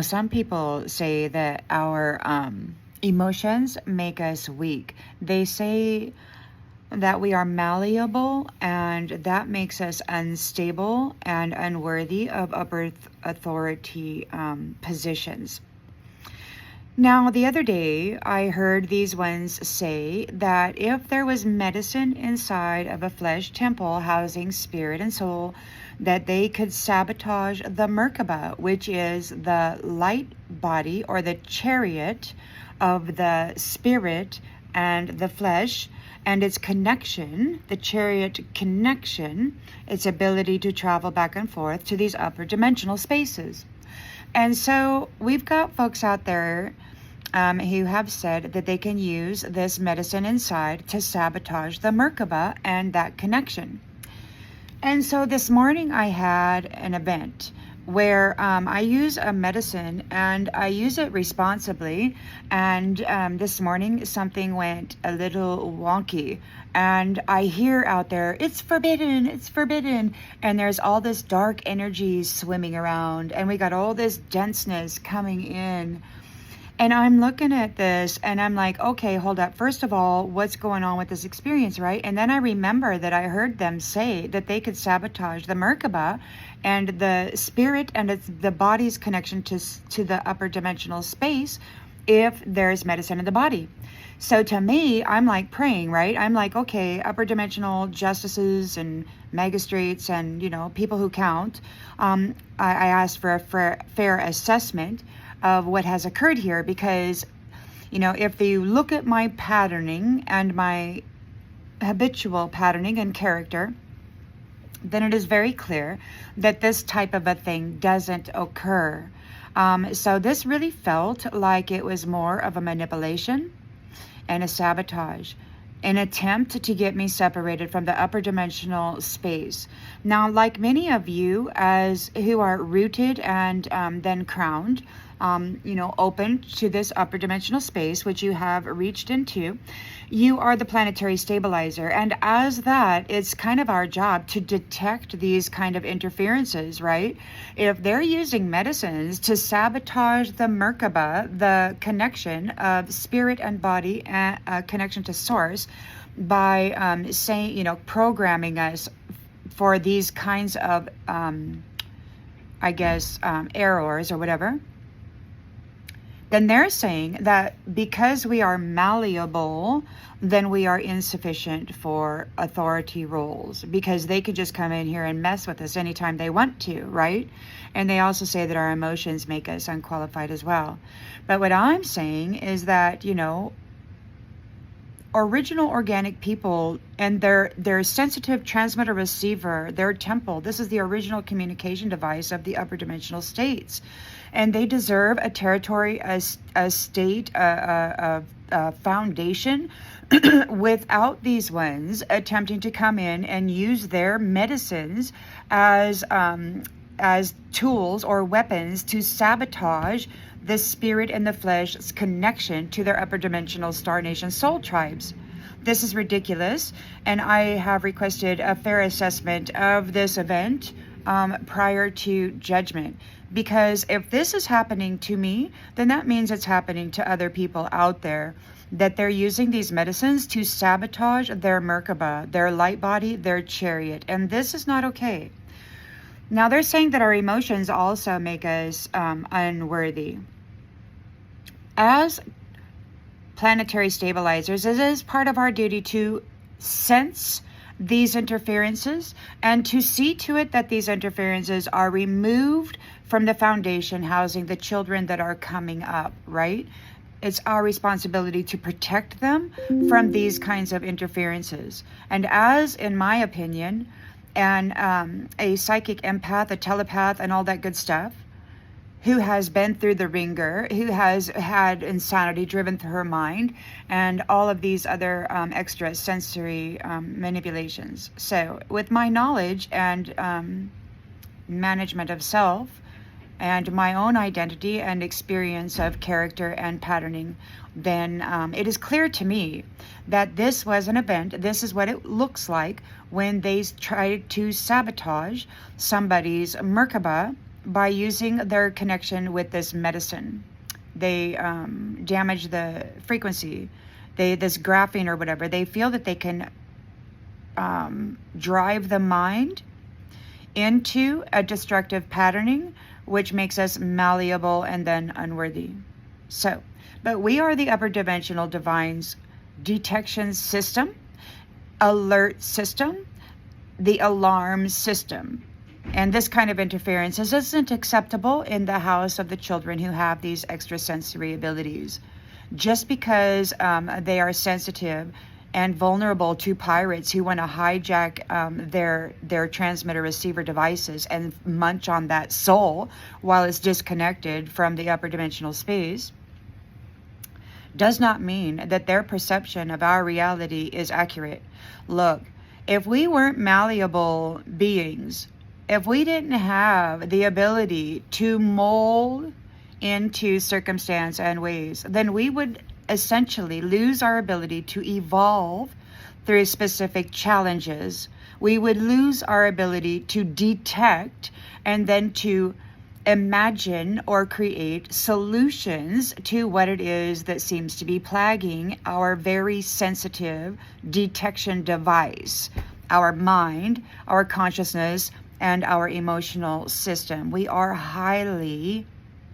Some people say that our emotions make us weak. They say that we are malleable, and that makes us unstable and unworthy of upper authority positions. Now, the other day, I heard these ones say that if there was medicine inside of a flesh temple housing spirit and soul, that they could sabotage the Merkaba, which is the light body or the chariot of the spirit and the flesh, and its connection, the chariot connection, its ability to travel back and forth to these upper dimensional spaces. And so we've got folks out there who have said that they can use this medicine inside to sabotage the Merkaba and that connection. And so this morning I had an event where I use a medicine and I use it responsibly. And this morning something went a little wonky. And I hear out there, it's forbidden, it's forbidden. And there's all this dark energy swimming around. And we got all this denseness coming in. And I'm looking at this and I'm like, okay, hold up. First of all, what's going on with this experience, right? And then I remember that I heard them say that they could sabotage the Merkaba and the spirit and the body's connection to the upper dimensional space if there's medicine in the body. So to me, I'm like praying, right? I'm like, okay, upper dimensional justices and magistrates and, people who count. I asked for a fair assessment of what has occurred here because, if you look at my patterning and my habitual patterning and character, then it is very clear that this type of a thing doesn't occur. So this really felt like it was more of a manipulation and a sabotage, an attempt to get me separated from the upper dimensional space. Now, like many of you as who are rooted and then crowned, open to this upper dimensional space, which you have reached into, you are the planetary stabilizer. And as that, it's kind of our job to detect these kind of interferences, right? If they're using medicines to sabotage the Merkaba, the connection of spirit and body, and connection to source, by saying, programming us for these kinds of, errors or whatever, then they're saying that because we are malleable, then we are insufficient for authority roles because they could just come in here and mess with us anytime they want to, right? And they also say that our emotions make us unqualified as well. But what I'm saying is that, original organic people and their sensitive transmitter receiver, their temple, this is the original communication device of the upper dimensional states, and they deserve a territory, a state, a foundation without these ones attempting to come in and use their medicines as tools or weapons to sabotage the spirit and the flesh's connection to their upper dimensional star nation soul tribes. This is ridiculous, and I have requested a fair assessment of this event prior to judgment. Because if this is happening to me, then that means it's happening to other people out there, that they're using these medicines to sabotage their Merkaba, their light body, their chariot, and this is not okay. Now, they're saying that our emotions also make us unworthy. As planetary stabilizers, it is part of our duty to sense these interferences and to see to it that these interferences are removed from the foundation housing the children that are coming up, right? It's our responsibility to protect them from these kinds of interferences. And as, in my opinion, and a psychic empath, a telepath, and all that good stuff, who has been through the ringer, who has had insanity driven through her mind, and all of these other extra sensory manipulations. So with my knowledge and management of self, and my own identity and experience of character and patterning, then it is clear to me that this was an event. This is what it looks like when they try to sabotage somebody's Merkaba by using their connection with this medicine. They damage the frequency. This graphene or whatever, they feel that they can drive the mind into a destructive patterning, which makes us malleable and then unworthy. So, but we are the upper dimensional divine's detection system, alert system, the alarm system. And this kind of interference isn't acceptable in the house of the children who have these extrasensory abilities. Just because they are sensitive and vulnerable to pirates who want to hijack their transmitter receiver devices and munch on that soul while it's disconnected from the upper dimensional space, does not mean that their perception of our reality is accurate. Look, if we weren't malleable beings, if we didn't have the ability to mold into circumstance and ways, then we would essentially lose our ability to evolve through specific challenges. We would lose our ability to detect and then to imagine or create solutions to what it is that seems to be plaguing our very sensitive detection device, our mind, our consciousness, and our emotional system. We are highly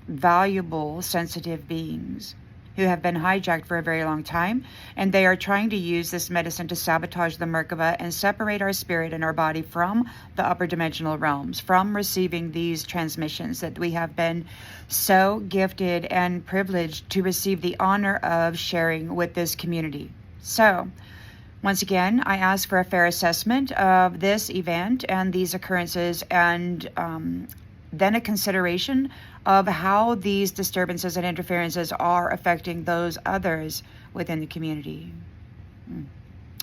valuable, sensitive beings who have been hijacked for a very long time, and they are trying to use this medicine to sabotage the Merkaba and separate our spirit and our body from the upper dimensional realms, from receiving these transmissions that we have been so gifted and privileged to receive the honor of sharing with this community. So, once again, I ask for a fair assessment of this event and these occurrences, and then a consideration of how these disturbances and interferences are affecting those others within the community.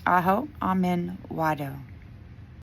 Aho, Amen, Wado.